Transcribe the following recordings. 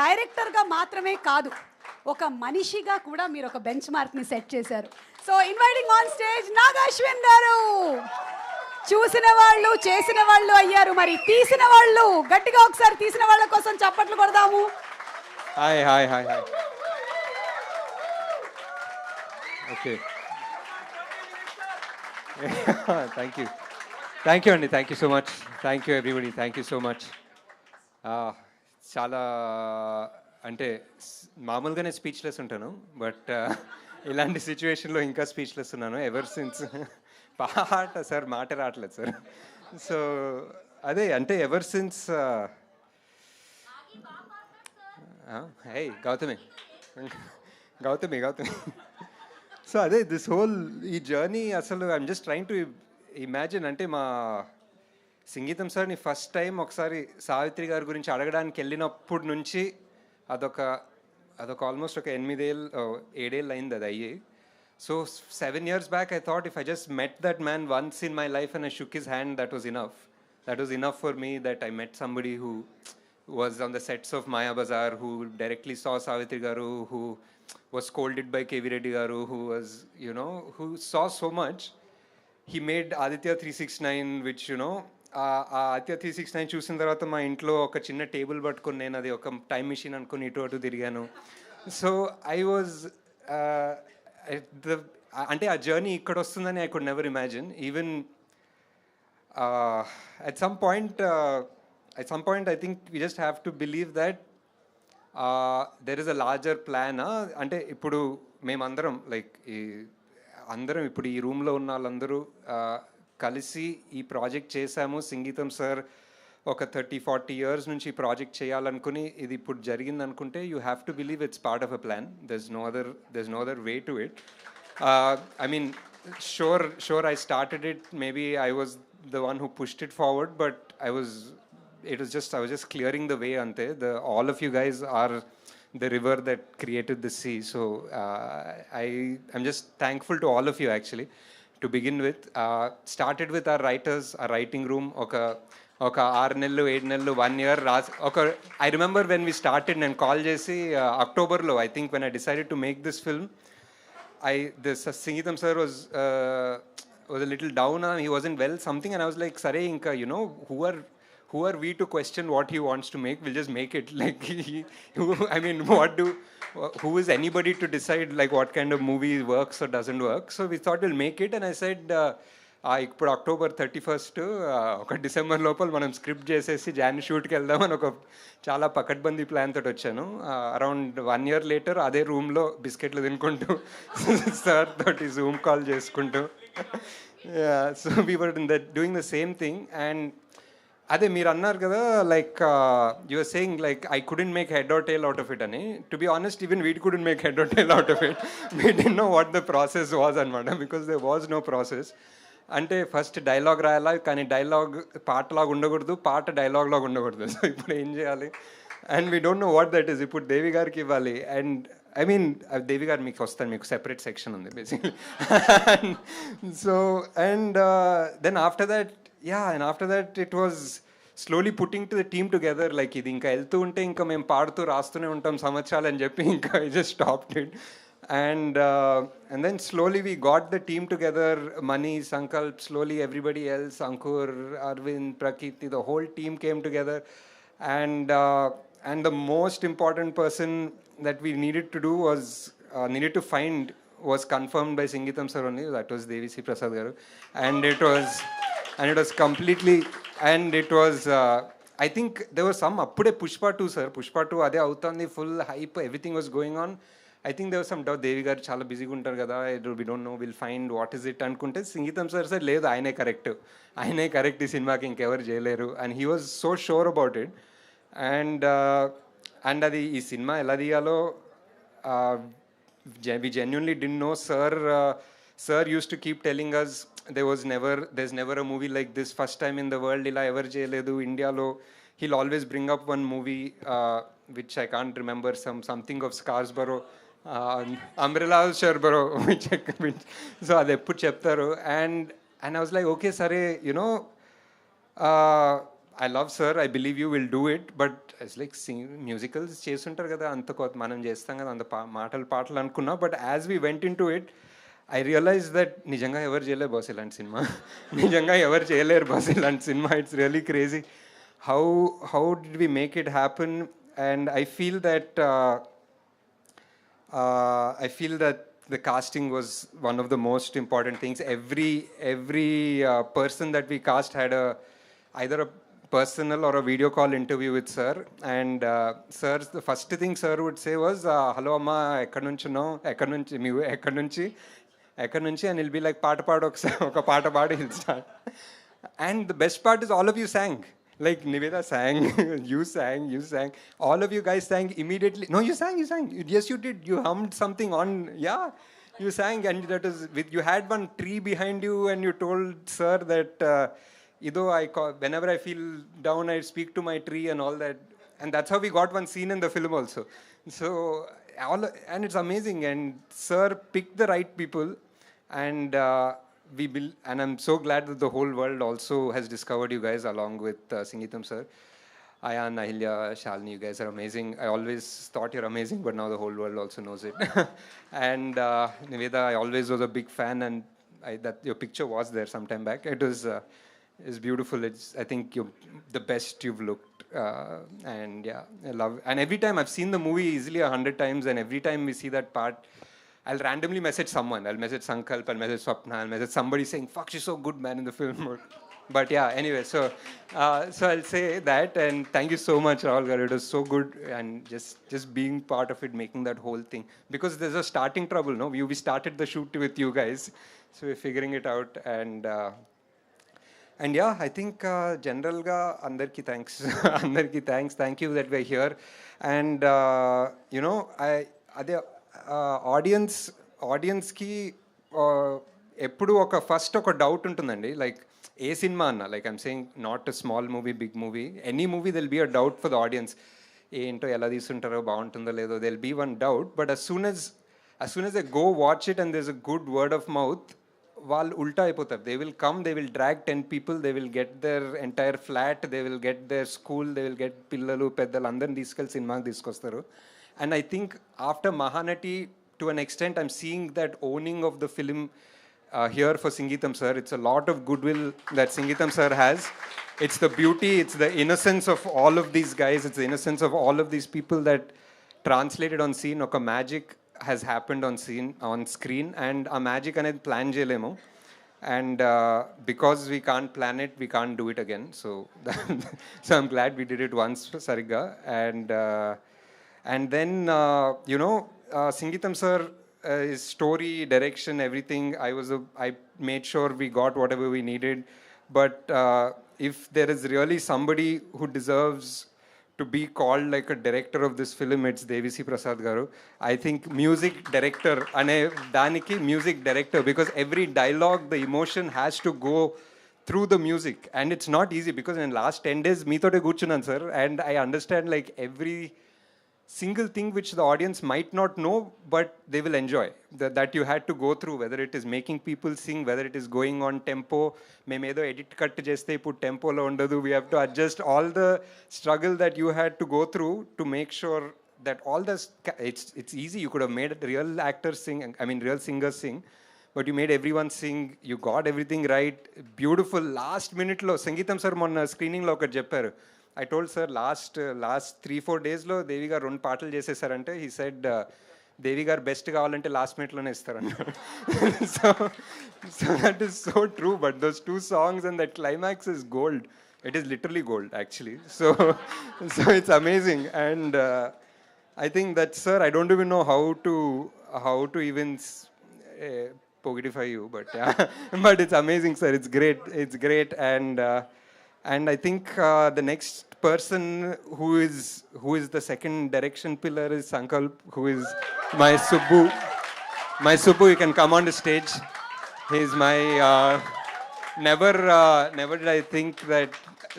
డైరెక్టర్గా మాత్రమే కాదు, ఒక మనిషిగా కూడా మీరు ఒక బెంచ్ మార్క్ని సెట్ చేశారు. So inviting on stage Nag Ashwin గారు. చూసిన వాళ్ళు చేసిన వాళ్ళు అయ్యారు, మరి తీసిన వాళ్ళు గట్టిగా ఒకసారి తీసిన వాళ్ళ కోసం చప్పట్లు కొడదాము. Hi hi hi hi. Okay, thank you అండి, thank you so much, thank you everybody, thank you so much. చాలా అంటే మామూలుగానే స్పీచ్లెస్ ఉంటాను, బట్ ఇలాంటి సిచ్యువేషన్లో ఇంకా స్పీచ్లెస్ ఉన్నాను. ఎవర్ సిన్స్ పాట సార్ మాట రావట్లేదు సార్. సో అదే అంటే ఎవర్ సిన్స్ హే గౌతమి గౌతమి గౌతమి సో అదే దిస్ హోల్ ఈ జర్నీ అసలు I'm just trying to imagine. అంటే మా సంగీతం సార్ని ఫస్ట్ టైం ఒకసారి సావిత్రి గారి గురించి అడగడానికి వెళ్ళినప్పటి నుంచి అదొక ఆల్మోస్ట్ ఒక 7 ఏళ్ళు అయింది అది అయ్యి. So 7 years back I thought if I just met that man once in my life and I shook his hand, that was enough. That was enough for me, that I met somebody who was on the sets of Maya Bazaar, who directly saw Savitri Garu, who was scolded by KV Reddy Garu, who was, you know, who saw so much. He made Aditya 369, which, you know, Aditya 369 చూసిన తర్వాత మా ఇంట్లో ఒక చిన్న table పట్టుకొని నేను అది ఒక టైం మిషన్ అనుకుని ఇటు అటు తిరిగాను. సో ఐ వాజ్ అంటే ఆ జర్నీ ఇక్కడ వస్తుందని I could never imagine. Even at some point I think we just have to believe that there is a larger plan. అంటే ఇప్పుడు మేమందరం లైక్ అందరం ఇప్పుడు ఈ రూమ్లో ఉన్న వాళ్ళందరూ కలిసి ఈ ప్రాజెక్ట్ చేశాము. సంగీతం సార్ ఒక 30-40 years నుంచి ఈ ప్రాజెక్ట్ చేయాలనుకుని ఇది ఇప్పుడు జరిగింది అనుకుంటే you have to believe it's part of a plan. there's no other way to it. I mean, sure I started it, maybe I was the one who pushed it forward, but I was just clearing the way ante. All of you guys are the river that created the sea. So I'm just thankful to all of you actually. To begin with, started with our writers, our writing room, oka 6 నెలలు 7 నెలలు 1 year I remember when we started and call chesi October lo, I think when I decided to make this film, this Sangeetham sir was a little down, he wasn't well something, and I was like sare inka, you know, who are we to question what he wants to make? We'll just make it. Like I mean, who is anybody to decide like what kind of movie works or doesn't work? So we thought we'll make it, and I said ఇప్పుడు October 31st ఒక December లోపల మనం script చేసేసి John షూట్కి వెళ్దామని ఒక చాలా పకడ్బందీ plan తోటి వచ్చాను. అరౌండ్ 1 year later అదే రూమ్లో బిస్కెట్లు తినుకుంటూ సార్ తోటి జూమ్ కాల్ చేసుకుంటూ so we were doing the same thing. And అదే మీరు అన్నారు కదా like you are saying like I couldn't make head or tail out of it అని. To be honest even we couldn't make head or tail out of it. We don't know what the process was అనమాట, because there was no process. అంటే first dialogue రాయాలా, కానీ dialogue పాటలాగా ఉండకూడదు, పాట డైలాగ్లాగా ఉండకూడదు. So ఇప్పుడు ఏం చేయాలి? And we don't know what that is. ఇప్పుడు దేవి గారికి ఇవ్వాలి. అండ్ ఐ మీన్ దేవి గారు మీకు వస్తాను, మీకు సెపరేట్ సెక్షన్ ఉంది basically. So and then after that it was slowly putting to the team together. Like ఇది ఇంకా వెళ్తూ ఉంటే ఇంకా మేము పాడుతూ రాస్తూనే ఉంటాం సంవత్సరాలు అని చెప్పి ఇంకా I just stopped it. And then slowly we got the team together, Mani, Sankalp, slowly everybody else, Ankur, Arvind, Prakriti, the whole team came together. And the most important person that we needed to do needed to find was confirmed by Sangeetham sir only. That was Devi C. Prasad garu. And it was completely, and it was, I think there was some, appude Pushpa 2 sir, Pushpa 2 ade avutandi, full hype, everything was going on. I think there was some doubt, దేవి గారు చాలా బిజీగా ఉంటారు కదా, we don't know, we'll find what is it అనుకుంటే సంగీతం sir sir లేదు, ఆయనే correct ఈ సినిమాకి ఇంకెవరు చేయలేరు. And he was so sure about it. And అది ఈ సినిమా ఎలా తీయాలో we genuinely didn't know. Sir used to keep telling us there's never a movie like this, first time in the world, ఇలా ఎవరు చేయలేదు ఇండియాలో. He'll always bring up one movie which I can't remember, something of Scarsborough, Umbrella Sherborough, which so అది ఎప్పుడు చెప్తారు. And I was like, okay sare, you know, I love sir, I believe you will do it, but it's like musicals చేస్తుంటారు కదా అంత మనం చేస్తాం కదా అంత మాటలు పాటలు అనుకున్నా, but as we went into it, I realized that నిజంగా ఎవరు చేయలేరు బాస్ ఇలాంటి సినిమా. నిజంగా ఎవరు చేయలేరు బాస్ ఇలాంటి cinema. It's really crazy how did we make it happen. And I feel that the casting was one of the most important things. Every person that we cast had either a personal or a video call interview with sir. And sir, the first thing sir would say was, hello amma, ekkadi nunchi no, ekkadi nunchi meevu, ekkadi nunchi, and he'll be like, paata paadu oka paata paadu, he'll start. And the best part is all of you sang. Like Niveda sang, you sang, all of you guys sang immediately. No, you sang. Yes, you did. You hummed something on, yeah, you sang, and that is with, you had one tree behind you, and you told sir that, whenever I feel down, I speak to my tree and all that. And that's how we got one scene in the film also. So, and it's amazing, and sir picked the right people, and and I'm so glad that the whole world also has discovered you guys along with Geetham sir. Ayan, Ahilya, Shalini, you guys are amazing. I always thought you're amazing, but now the whole world also knows it. And Niveda, I always was a big fan, and that your picture was there sometime back. It was it's beautiful. I think you're the best you've looked. And yeah, I love. And every time I've seen the movie easily 100 times, and every time we see that part, I'll randomly message someone. I'll message Sankalp, I'll message Swapna, I'll message somebody saying, fuck, she's so good, man, in the film. But yeah, anyway, so I'll say that, and thank you so much, Rahul Garu. It was so good, and just being part of it, making that whole thing. Because there's a starting trouble, no? We started the shoot with you guys, so we're figuring it out, and yeah, I think general ga andarki thanks. Andarki thanks. Thank you that we're here. And ఆడియన్స్కి ఎప్పుడు first ఒక doubt ఉంటుందండి, like ఏ cinema అన్న, like I'm saying not a small movie, big movie, any movie they'll be a doubt for the audience. ఏంటో ఎలా తీసుంటారో, బాగుంటుందో లేదో, they'll be one doubt. But as soon as they go watch it and there's a good word of mouth, వాళ్ళు ఉల్టా అయిపోతారు. They will come, they will drag 10 people, they will get their entire flat, they will get their school, they will get పిల్లలు పెద్దలు అందరిని తీసుకెళ్ళి సినిమాకి తీసుకొస్తారు. And I think after Mahanati, to an extent, I'm seeing that owning of the film here for Geetham sir. It's a lot of goodwill that Geetham sir has. It's the beauty, it's the innocence of all of these guys, it's the innocence of all of these people that translated on scene. Oka magic has happened on screen, and a magic anedi plan cheyalemo. And because we can't plan it, we can't do it again. So I'm glad we did it once, Sarigga. And then, Geetham sir, his story, direction, everything, I made sure we got whatever we needed. But if there is really somebody who deserves to be called like a director of this film, it's Devisi Prasad garu. I think music director, ane daniki music director, because every dialogue, the emotion has to go through the music. And it's not easy, because in last 10 days, meethote guchunan sir, and I understand like every single thing which the audience might not know, but they will enjoy, that you had to go through, whether it is making people sing, whether it is going on tempo. Memedo edit cut cheste put tempo lo undadu, we have to adjust all the struggle that you had to go through to make sure that all the it's easy. You could have made real actors sing, I mean real singers sing, but you made everyone sing. You got everything right. Beautiful. Last minute lo Geetham sir monna screening lo okati chepparu. I told sir last 3-4 days lo Devi garu 2 పాటలు చేసేసారంటే, he said Devi garu best కావాలంటే last minute లోనే ఇస్తారన్నారు. So that is so true. But those 2 songs and that climax is gold. It is literally gold actually. So it's amazing. And I think that sir, I don't even know how to even positify you, but yeah. But it's amazing sir. It's great. And I think the next person who is the second direction pillar is Sankalp, who is my Subbu. My Subbu, you can come on the stage. He's my never did I think that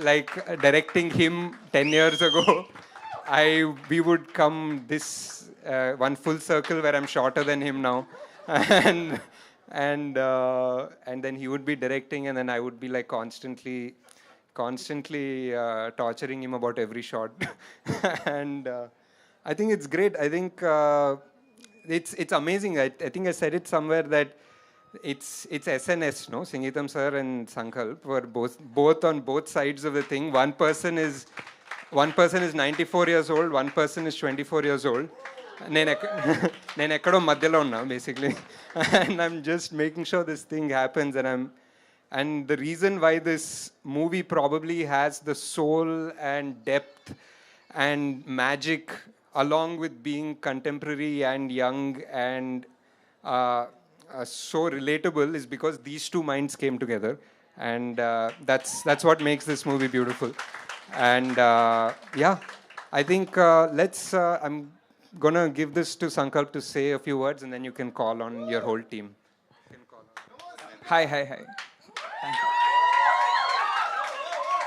like directing him 10 years ago, we would come this one full circle where I'm shorter than him now, and then he would be directing, and then I would be like constantly constantly torturing him about every shot. And I think it's great. I think it's amazing. I think I said it somewhere that it's SNS, no? Geetham sir and Sankalp were both on both sides of the thing. One person is 94 years old, one person is 24 years old. నేను ఎక్కడో మధ్యలో ఉన్నా basically. And I'm just making sure this thing happens, and the reason why this movie probably has the soul and depth and magic along with being contemporary and young and so relatable is because these two minds came together, and that's what makes this movie beautiful. And yeah, I think I'm gonna give this to Sankalp to say a few words, and then you can call on your whole team. Hi. Thank you.